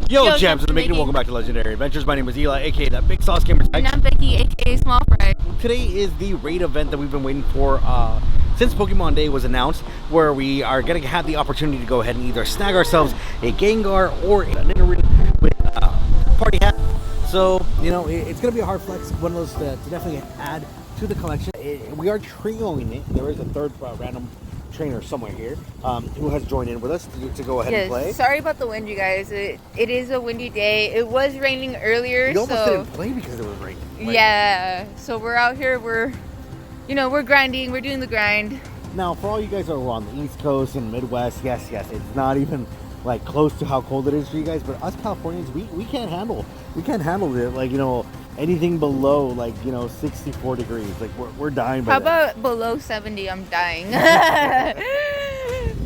Yo, champs, and making welcome back to Legendary Adventures. My name is Eli, aka that Big Sauce Gamer. And I'm Becky, aka Small Fry. Today is the raid event that we've been waiting for since Pokemon Day was announced, where we are going to have the opportunity to go ahead and either snag ourselves a Gengar or a Nidorino with party hat. So, you know, it's going to be a hard flex, one of those to definitely add to the collection. We are trioing it. There is a third random trainer somewhere here who has joined in with us to go ahead and play. Sorry about the wind, you guys. It is a windy day. It was raining earlier. You almost didn't play because it was raining. Yeah, so we're out here. We're grinding. We're doing the grind. Now, for all you guys who are on the East Coast and Midwest, yes, it's not even like close to how cold it is for you guys. But us Californians, we can't handle it. Like, you know, anything below like 64 degrees, like we're dying. How about below 70? I'm dying.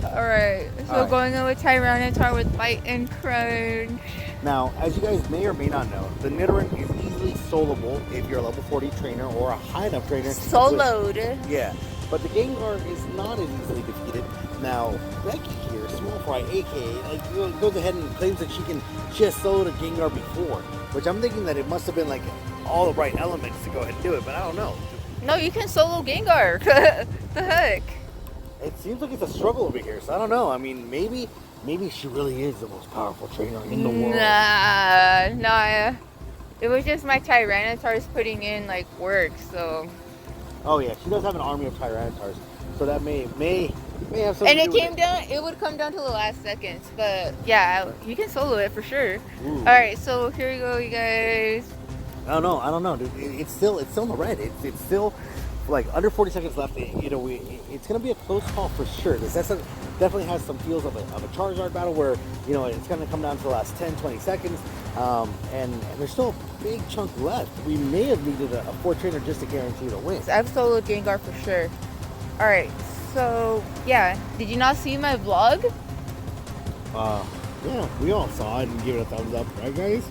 All right, so going in with Tyranitar with Bite and Crunch. Now, as you guys may or may not know, the Nidoran is easily soloable if you're a level 40 trainer or a high enough trainer. Soloed. Yeah, but the Gengar is not as easily defeated. Now, Becky here, Small Fry, aka, goes ahead and claims that she has soloed a Gengar before, which I'm thinking that it must have been like all the right elements to go ahead and do it, but I don't know. No, you can solo Gengar. The heck? It seems like it's a struggle over here, so I don't know. I mean, maybe she really is the most powerful trainer in the world. Nah. It was just my Tyranitars putting in like work, so. Oh yeah, she does have an army of Tyranitars, so that may have something. And it would come down to the last seconds, but yeah, you can solo it for sure. Ooh. All right, so here we go, you guys. I don't know, dude. It's still in the red. It's still like under 40 seconds left. It's gonna be a close call for sure. This definitely has some feels of a Charizard battle where it's gonna come down to the last 10-20 seconds, and there's still a big chunk left. We may have needed a 4 trainer just to guarantee the win. I've soloed Gengar for sure. All right, so yeah, did you not see my vlog? Yeah, we all saw it and give it a thumbs up, right, guys?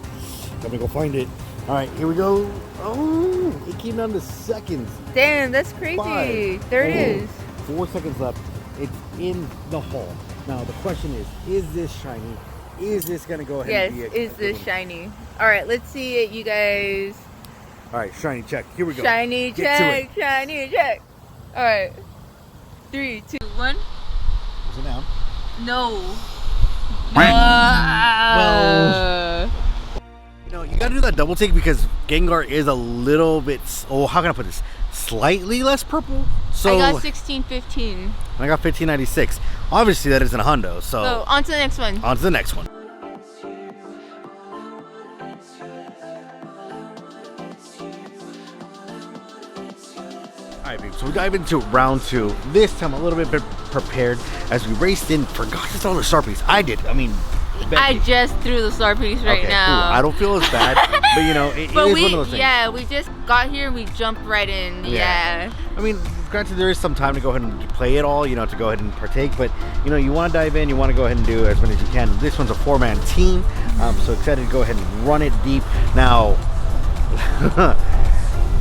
Let me go find it. All right, here we go. Oh, it came down to seconds. Damn, that's crazy. 5, there it is. 4 seconds left. It's in the hole. Now, the question is this shiny? Is this going to go ahead and be Yes, is this shiny? All right, let's see it, you guys. All right, shiny check. Here we go. Shiny check, shiny check. All right, 3, 2, 1. Is it now? No. Well, you gotta do that double take because Gengar is a little bit, how can I put this? Slightly less purple. So I got 1615. And I got 1596. Obviously that isn't a hundo, so on to the next one. On to the next one. Alright, babe, so we dive into round 2. This time a little bit prepared as we raced in. Forgot to throw the Sharpies. I did. I mean, Becky. I just threw the Sharpies right now. Cool. I don't feel as bad, but it is one of those things. Yeah, we just got here and we jumped right in. Yeah. I mean, granted, there is some time to go ahead and play it all, to go ahead and partake, but you want to dive in, you want to go ahead and do as many as you can. This one's a 4-man team, so excited to go ahead and run it deep. Now,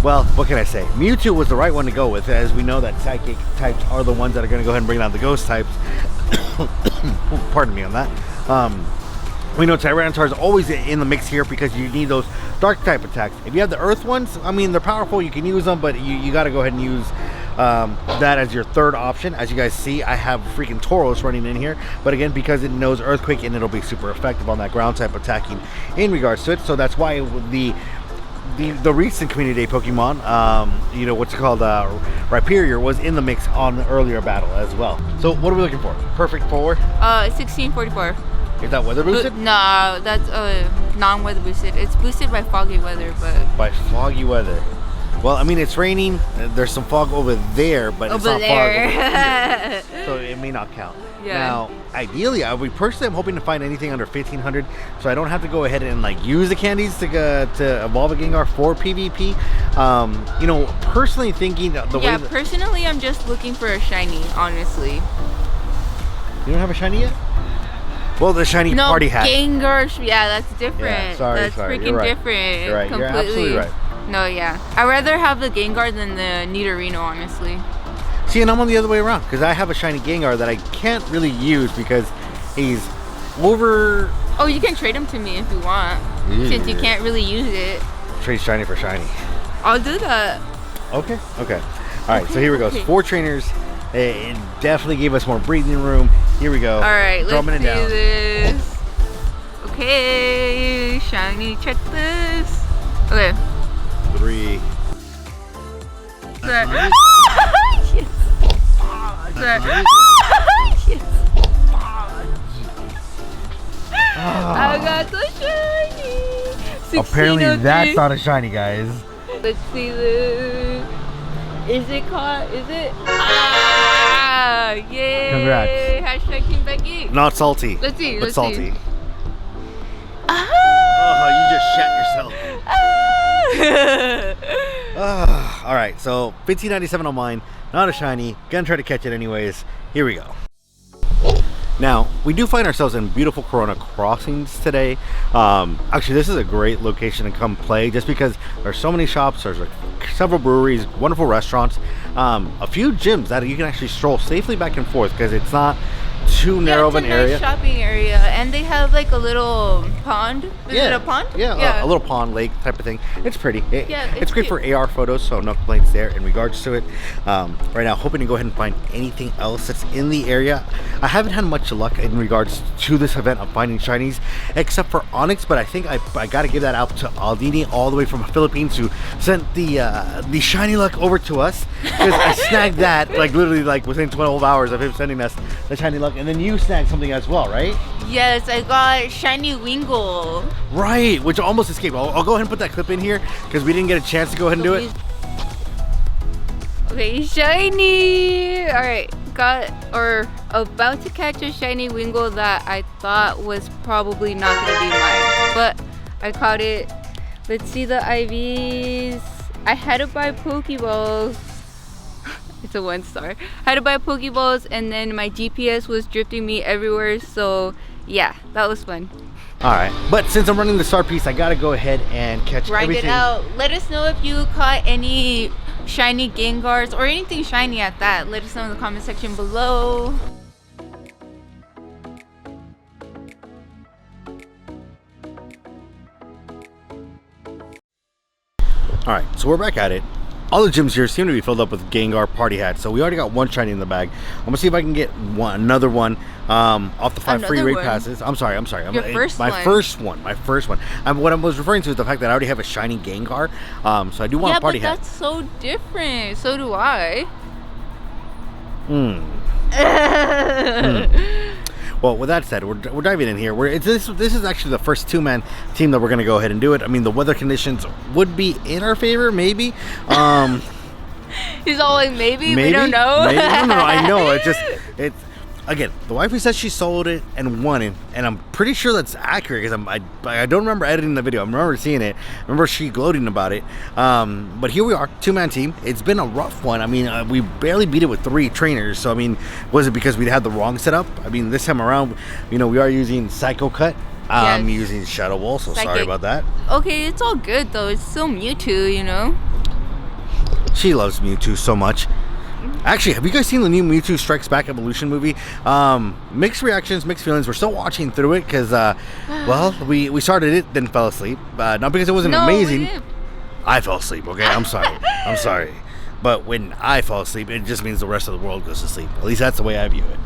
well, what can I say? Mewtwo was the right one to go with, as we know that psychic types are the ones that are going to go ahead and bring down the ghost types. Pardon me on that. We know Tyranitar is always in the mix here because you need those dark type attacks. If you have the earth ones, I mean, they're powerful, you can use them, but you got to go ahead and use that as your third option. As you guys see, I have freaking Tauros running in here, but again, because it knows earthquake and it'll be super effective on that ground type attacking in regards to it. So that's why the recent Community Day Pokemon, what's called Rhyperior, was in the mix on the earlier battle as well. So what are we looking for? Perfect 4? 1644. Is that weather boosted? No, that's non-weather boosted. It's boosted by foggy weather, but... By foggy weather. Well, I mean, it's raining. There's some fog over there, but it's not fog over here. So it may not count. Yeah. Now, ideally, I'm hoping to find anything under 1500, so I don't have to go ahead and use the candies to evolve a Gengar for PvP. Personally thinking personally, I'm just looking for a shiny, honestly. You don't have a shiny yet? Well, the shiny party hat. Gengar, yeah, that's different. Yeah, sorry. That's freaking You're right. different. You're right. Completely. You're absolutely right. No, yeah. I'd rather have the Gengar than the Nidorino, honestly. See, and I'm on the other way around because I have a shiny Gengar that I can't really use because he's over. Oh, you can trade him to me if you want, since you can't really use it. Trade shiny for shiny. I'll do that. Okay. All right, so here we go. It's 4 trainers. It definitely gave us more breathing room. Here we go. All right, let's Drumming it do down. this. Okay, shiny, check this. Okay. 3. Yes. Yes. I got the shiny. Apparently 1603. that's not a shiny, guys. Let's see this. Is it caught? Is it? Ah! Yay! Congrats. Hashtag Team Becky. Not salty. Let's see. But Let's salty. see. Ah! Oh, you just shat yourself. Ah! All right, so 1597 on mine. Not a shiny. Gonna try to catch it anyways. Here we go. Now, we do find ourselves in beautiful Corona Crossings today. Actually, this is a great location to come play just because there's so many shops, there's like several breweries, wonderful restaurants, a few gyms that you can actually stroll safely back and forth because it's not too narrow of an area. Nice shopping area, and they have like a little pond. Is it a pond? Yeah, a little pond, lake type of thing. It's pretty. It's great cute. for AR photos, so no complaints there in regards to it. Right now, hoping to go ahead and find anything else that's in the area. I haven't had much luck in regards to this event of finding shinies, except for Onyx, but I think I got to give that out to Aldini all the way from the Philippines, who sent the shiny luck over to us, because I snagged that like literally like within 12 hours of him sending us the shiny luck. And then you snagged something as well, right? Yes, I got shiny Wingull. Right, which almost escaped. I'll go ahead and put that clip in here because we didn't get a chance to go ahead and do it. Okay, shiny. All right, got or about to catch a shiny Wingull that I thought was probably not gonna be mine, but I caught it. Let's see the IVs. I had to buy Pokeballs. It's a 1-star. I had to buy Pokeballs, and then my GPS was drifting me everywhere, so yeah, that was fun. All right, but since I'm running the star piece, I gotta go ahead and catch Grind everything. it out. Let us know if you caught any shiny Gengars or anything shiny at that. Let us know in the comment section below. All right, so we're back at it. All the gyms here seem to be filled up with Gengar party hats, so we already got 1 shiny in the bag. I'm gonna see if I can get another one off the 5 free raid passes. I'm sorry. Your first one. My first one. What I was referring to is the fact that I already have a shiny Gengar, so I do want a party hat. That's so different. So do I. Well, with that said, we're diving in here. This is actually the first 2-man team that we're going to go ahead and do it. I mean, the weather conditions would be in our favor, maybe. He's all like, maybe? We don't know. Maybe. No, I know. It's again, the wifey says she sold it and won it, and I'm pretty sure that's accurate because I don't remember editing the video. I remember seeing it. I remember she gloating about it. But here we are, 2-man team. It's been a rough one. I mean, we barely beat it with 3 trainers. So I mean, was it because we had the wrong setup? I mean, this time around, we are using Psycho Cut. I'm using Shadow Wall, so Psychic. sorry about that. Okay, it's all good though. It's still Mewtwo, She loves Mewtwo so much. Actually, have you guys seen the new Mewtwo Strikes Back Evolution movie? Mixed reactions, mixed feelings. We're still watching through it because, well, we started it, then fell asleep. Not because it wasn't amazing. I fell asleep, okay? I'm sorry. But when I fall asleep, it just means the rest of the world goes to sleep. At least that's the way I view it.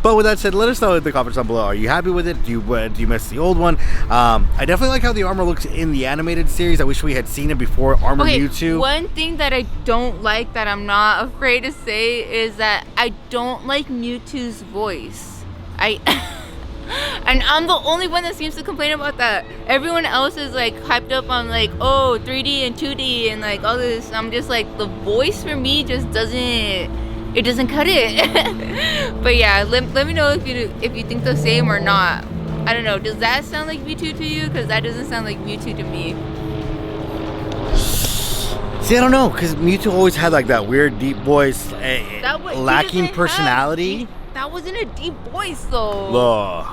But with that said, let us know in the comments down below. Are you happy with it? Do you miss the old one? I definitely like how the armor looks in the animated series. I wish we had seen it before Armor Mewtwo. One thing that I don't like that I'm not afraid to say is that I don't like Mewtwo's voice. And I'm the only one that seems to complain about that. Everyone else is like hyped up on like, oh, 3D and 2D and like all this. I'm just like, the voice for me just doesn't cut it. But yeah, let me know if you think the same or not. I don't know, does that sound like Mewtwo to you? Because that doesn't sound like Mewtwo to me. See, I don't know, because Mewtwo always had like that weird deep voice, lacking personality. That wasn't a deep voice though.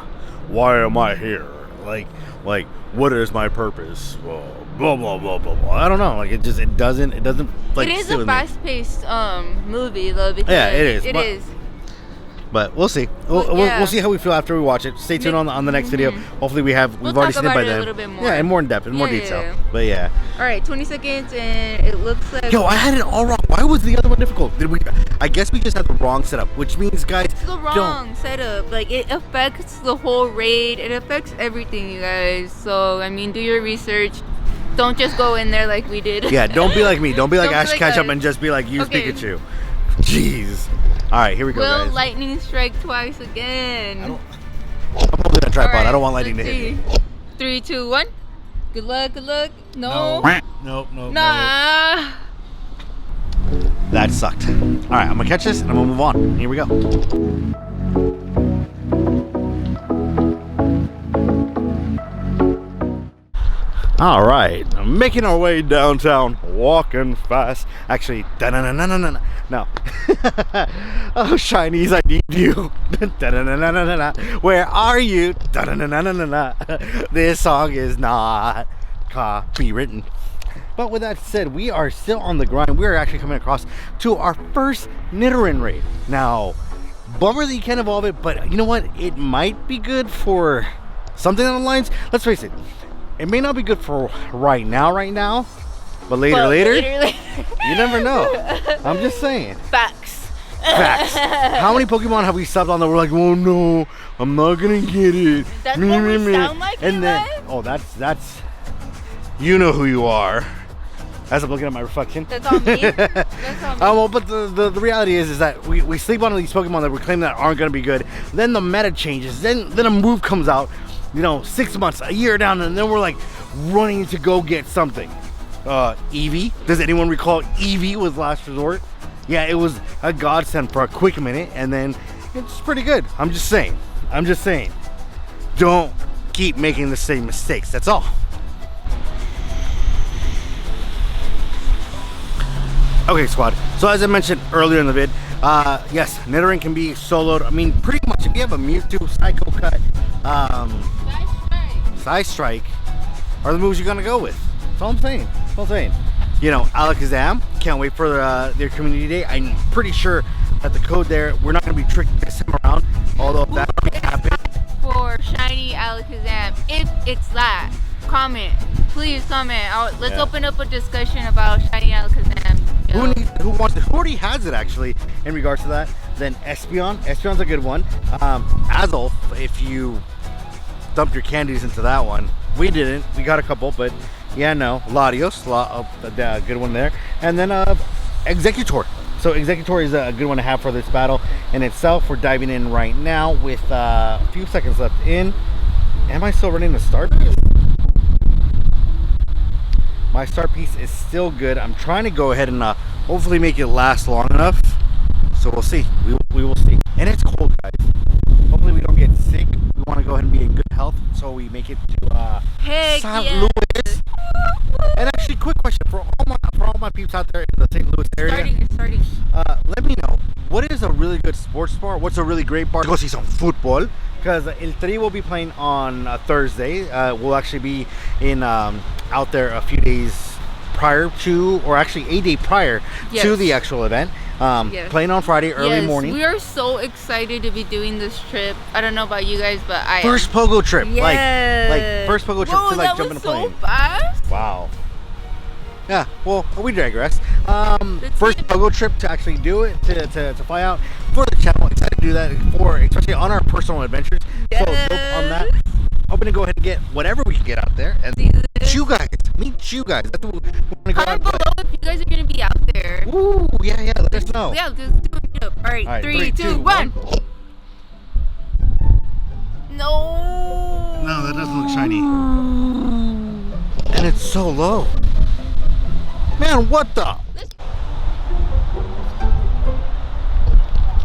Why am I here? Like, what is my purpose? blah blah blah blah blah. I don't know. Like it doesn't like. It is sit a with me. fast-paced movie though. Because Yeah, it is. It is. But we'll see. We'll see how we feel after we watch it. Stay tuned on the next video. Hopefully we've We'll already talk seen it about by it a then. little bit more. Yeah, and more in depth, in more detail. Yeah. But yeah. All right, 20 seconds, and it looks like. Yo, I had it all wrong. Why was the other one difficult? Did we? I guess we just had the wrong setup, which means, guys, It's the wrong setup. Like it affects the whole raid. It affects everything, you guys. So I mean, do your research. Don't just go in there like we did. Yeah, don't be like me. Don't be like Don't be Ash like Ketchum us. and just be like, use Okay. Pikachu. Jeez. All right, here we go, Will guys. lightning strike twice again? I'm holding a tripod. Alright, I don't want lightning to let's hit me. see. 3, 2, 1. Good luck. Good luck. No. Nope. Nah. That sucked. All right, I'm gonna catch this and I'm gonna move on. Here we go. All right, I'm making our way downtown, walking fast. Actually, da-na-na-na-na-na. No. Oh, Shinies, I need you. Da-na-na-na-na-na. Where are you? Da-na-na-na-na-na. This song is not copywritten. But with that said, we are still on the grind. We are actually coming across to our first Nidoran raid. Now, bummer that you can't evolve it, but you know what? It might be good for something on the lines. Let's face it. It may not be good for right now, but later, you never know. I'm just saying. Facts. How many Pokemon have we subbed on that we're like, oh no, I'm not gonna get it. That's what we sound like, and then, Eli? oh, that's, you know who you are. As I'm looking at my reflection. That's on me. That's on me. Well, but the reality is that we sleep on these Pokemon that we claim that aren't gonna be good. Then the meta changes. Then a move comes out. 6 months, a year down, and then we're like running to go get something. Eevee. Does anyone recall Eevee was last resort? Yeah, it was a godsend for a quick minute, and then it's pretty good. I'm just saying. Don't keep making the same mistakes. That's all. Okay, squad. So as I mentioned earlier in the vid, yes, Nidoran can be soloed. I mean, pretty much if you have a Mewtwo, Psycho Cut, Side Strike are the moves you're gonna go with. That's all I'm saying. Alakazam, can't wait for their community day. I'm pretty sure that the code there, we're not gonna be tricked this time around. Although if that already happened. For shiny Alakazam, if it's that, comment. Please comment. Let's open up a discussion about shiny Alakazam. Who wants it? Who already has it actually in regards to that? Then Espeon. Espeon's a good one. Azul, if you dumped your candies into that one. We didn't. We got a couple, but yeah, no. Latios, a good one there. And then Executor. So Executor is a good one to have for this battle in itself. We're diving in right now with a few seconds left in. Am I still running the start piece? My start piece is still good. I'm trying to go ahead and hopefully make it last long enough. So we'll see. We will see. And it's cold, guys. Hopefully we don't get sick. We want to go ahead and be in good health, so we make it to St. Louis. And actually, quick question for all my peeps out there in the St. Louis area. It's starting. Let me know, what is a really good sports bar? What's a really great bar to go see some football? Because El Tri will be playing on Thursday. We'll actually be in out there a few days prior to, or actually a day prior to the actual event. Playing on Friday early morning. We are so excited to be doing this trip. I don't know about you guys, but first pogo trip. Yes. Like first pogo trip to like jump in a plane. So fast. Wow. Yeah, well, we digress. First pogo trip to actually do it, to fly out for the channel. Excited to do that especially on our personal adventures. Yes. So dope on that. Hoping to go ahead and get whatever we can get out there and meet you guys. That's what we want to go Comment below if you guys are gonna be out there. Ooh, yeah, let us know. Yeah, just do it up. All right, 3, 2, 1. No, that doesn't look shiny. And it's so low. Man, what the?